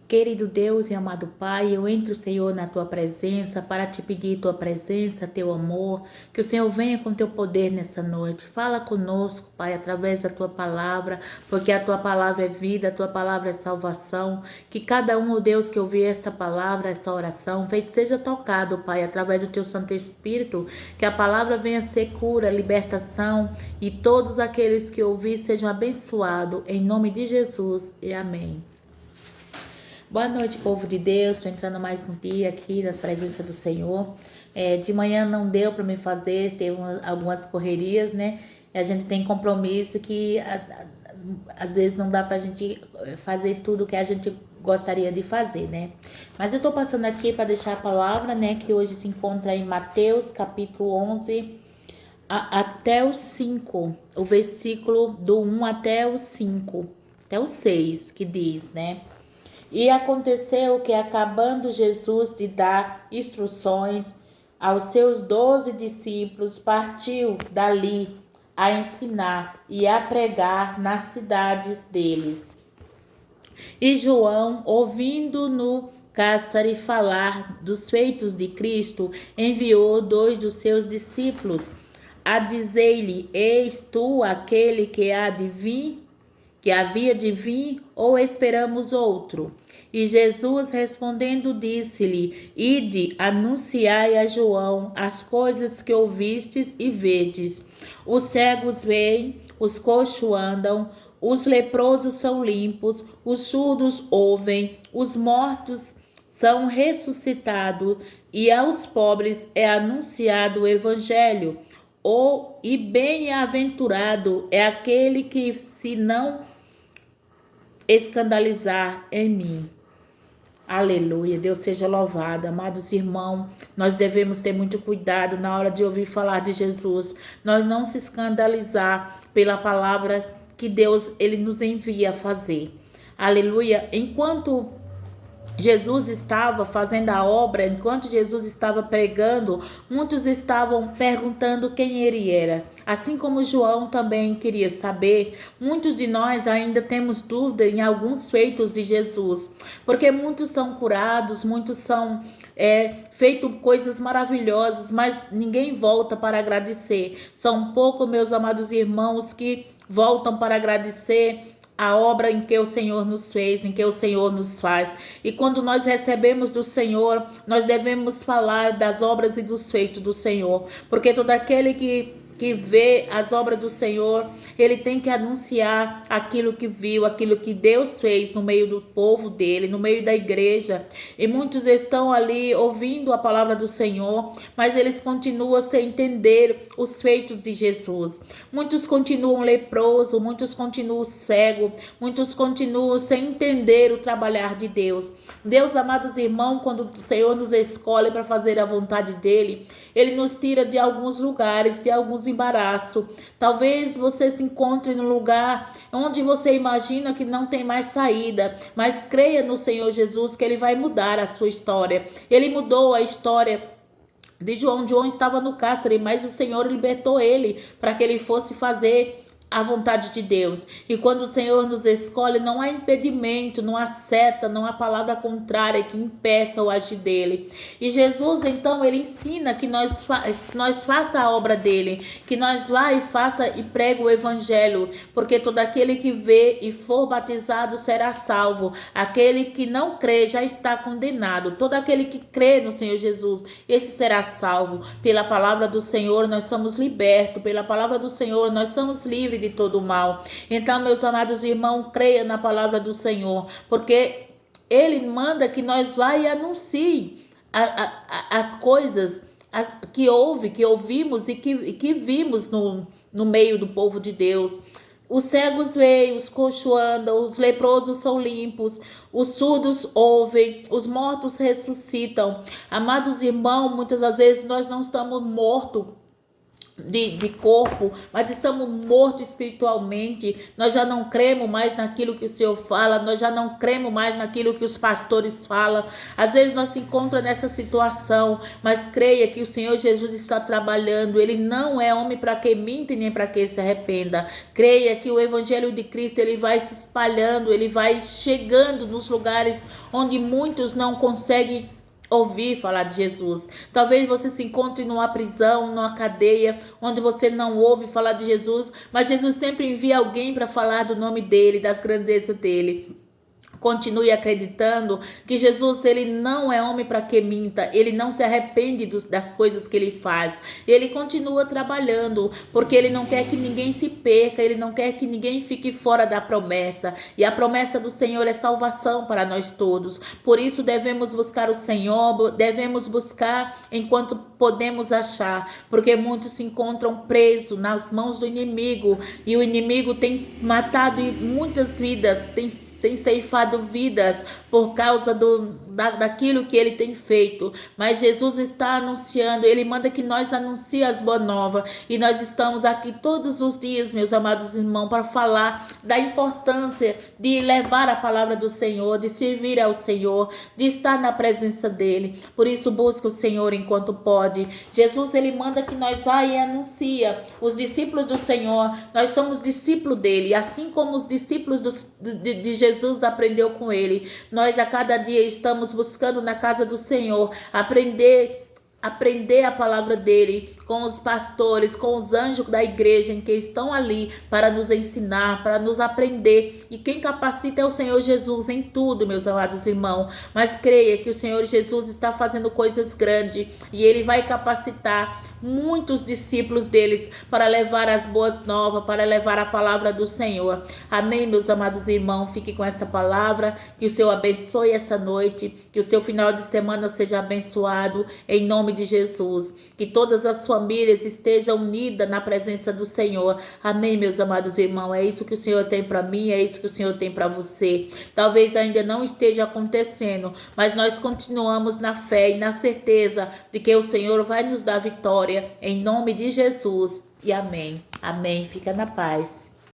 Querido Deus e amado Pai, eu entro, Senhor, na Tua presença para te pedir Tua presença, Teu amor, que o Senhor venha com Teu poder nessa noite. Fala conosco, Pai, através da Tua palavra, porque a Tua palavra é vida, a Tua palavra é salvação. Que cada um, ó Deus, que ouvir essa palavra, essa oração, seja tocado, Pai, através do Teu Santo Espírito, que a palavra venha ser cura, libertação, e todos aqueles que ouvir sejam abençoados, em nome de Jesus, e amém. Boa noite, povo de Deus. Estou entrando mais um dia aqui na presença do Senhor. De manhã não deu para me fazer, teve algumas correrias, né? A gente tem compromisso que às vezes não dá para a gente fazer tudo que a gente gostaria de fazer, né? Mas eu estou passando aqui para deixar a palavra, né? Que hoje se encontra em Mateus capítulo 11 até o 5, o versículo do 1 até o 5, até o 6, que diz, né? E aconteceu que, acabando Jesus de dar instruções aos seus 12 discípulos, partiu dali a ensinar e a pregar nas cidades deles. E João, ouvindo no cárcere falar dos feitos de Cristo, enviou 2 dos seus discípulos a dizer-lhe: Eis tu aquele que há de vir, que havia de vir, ou esperamos outro? E Jesus respondendo disse-lhe: Ide, anunciai a João as coisas que ouvistes e vedes. Os cegos veem, os coxos andam, os leprosos são limpos, os surdos ouvem, os mortos são ressuscitados, e aos pobres é anunciado o evangelho. E bem-aventurado é aquele que se não escandalizar em mim. Aleluia, Deus seja louvado. Amados irmãos, nós devemos ter muito cuidado na hora de ouvir falar de Jesus. Nós não se escandalizar pela palavra que Deus ele nos envia a fazer. Aleluia. Enquanto Jesus estava fazendo a obra, enquanto Jesus estava pregando, muitos estavam perguntando quem ele era. Assim como João também queria saber, muitos de nós ainda temos dúvida em alguns feitos de Jesus, porque muitos são curados, muitos são feito coisas maravilhosas, mas ninguém volta para agradecer. São poucos, meus amados irmãos, que voltam para agradecer a obra em que o Senhor nos fez, em que o Senhor nos faz. E quando nós recebemos do Senhor, nós devemos falar das obras e dos feitos do Senhor, porque todo aquele que vê as obras do Senhor, ele tem que anunciar aquilo que viu, aquilo que Deus fez no meio do povo dele, no meio da igreja. E muitos estão ali ouvindo a palavra do Senhor, mas eles continuam sem entender os feitos de Jesus. Muitos continuam leprosos, muitos continuam cegos, muitos continuam sem entender o trabalhar de Deus. Deus, amados irmãos, quando o Senhor nos escolhe para fazer a vontade dele, ele nos tira de alguns lugares, de alguns embaraços. Talvez você se encontre num lugar onde você imagina que não tem mais saída, mas creia no Senhor Jesus que ele vai mudar a sua história. Ele mudou a história de João. João estava no cárcere, mas o Senhor libertou ele para que ele fosse fazer a vontade de Deus. E quando o Senhor nos escolhe, não há impedimento, não há seta, não há palavra contrária que impeça o agir dele. E Jesus, então, ele ensina que nós faça a obra dele, que nós vá e faça e pregue o evangelho, porque todo aquele que vê e for batizado será salvo. Aquele que não crê já está condenado. Todo aquele que crê no Senhor Jesus, esse será salvo. Pela palavra do Senhor nós somos libertos, pela palavra do Senhor nós somos livres de todo o mal. Então, meus amados irmãos, creia na palavra do Senhor, porque ele manda que nós vá e anuncie as coisas que ouvimos e que vimos no meio do povo de Deus. Os cegos veem, os coxos andam, os leprosos são limpos, os surdos ouvem, os mortos ressuscitam. Amados irmãos, muitas das vezes nós não estamos mortos de corpo, mas estamos mortos espiritualmente. Nós já não cremos mais naquilo que o Senhor fala, nós já não cremos mais naquilo que os pastores falam. Às vezes nós se encontramos nessa situação, mas creia que o Senhor Jesus está trabalhando. Ele não é homem para que minta nem para que se arrependa. Creia que o Evangelho de Cristo ele vai se espalhando, ele vai chegando nos lugares onde muitos não conseguem ouvir falar de Jesus. Talvez você se encontre numa prisão, numa cadeia, onde você não ouve falar de Jesus, mas Jesus sempre envia alguém para falar do nome dele, das grandezas dele. Continue acreditando que Jesus ele não é homem para que minta, ele não se arrepende das coisas que ele faz, ele continua trabalhando, porque ele não quer que ninguém se perca, ele não quer que ninguém fique fora da promessa, e a promessa do Senhor é salvação para nós todos. Por isso devemos buscar o Senhor, devemos buscar enquanto podemos achar, porque muitos se encontram presos nas mãos do inimigo, e o inimigo tem matado muitas vidas, tem ceifado vidas por causa daquilo que ele tem feito. Mas Jesus está anunciando, ele manda que nós anunciemos as boas novas. E nós estamos aqui todos os dias, meus amados irmãos, para falar da importância de levar a palavra do Senhor, de servir ao Senhor, de estar na presença dele. Por isso busca o Senhor enquanto pode. Jesus, ele manda que nós vá e anuncia. Os discípulos do Senhor, nós somos discípulos dele, assim como os discípulos de Jesus aprendeu com ele. Nós a cada dia estamos buscando na casa do Senhor aprender a palavra dele com os pastores, com os anjos da igreja que estão ali para nos ensinar, para nos aprender. E quem capacita é o Senhor Jesus em tudo, meus amados irmãos. Mas creia que o Senhor Jesus está fazendo coisas grandes e ele vai capacitar muitos discípulos deles para levar as boas novas, para levar a palavra do Senhor. Amém, meus amados irmãos? Fique com essa palavra, que o Senhor abençoe essa noite, que o seu final de semana seja abençoado em nome de Jesus, que todas as famílias estejam unidas na presença do Senhor. Amém, meus amados irmãos? É isso que o Senhor tem para mim, é isso que o Senhor tem para você. Talvez ainda não esteja acontecendo, mas nós continuamos na fé e na certeza de que o Senhor vai nos dar vitória em nome de Jesus. E amém. Amém. Fica na paz.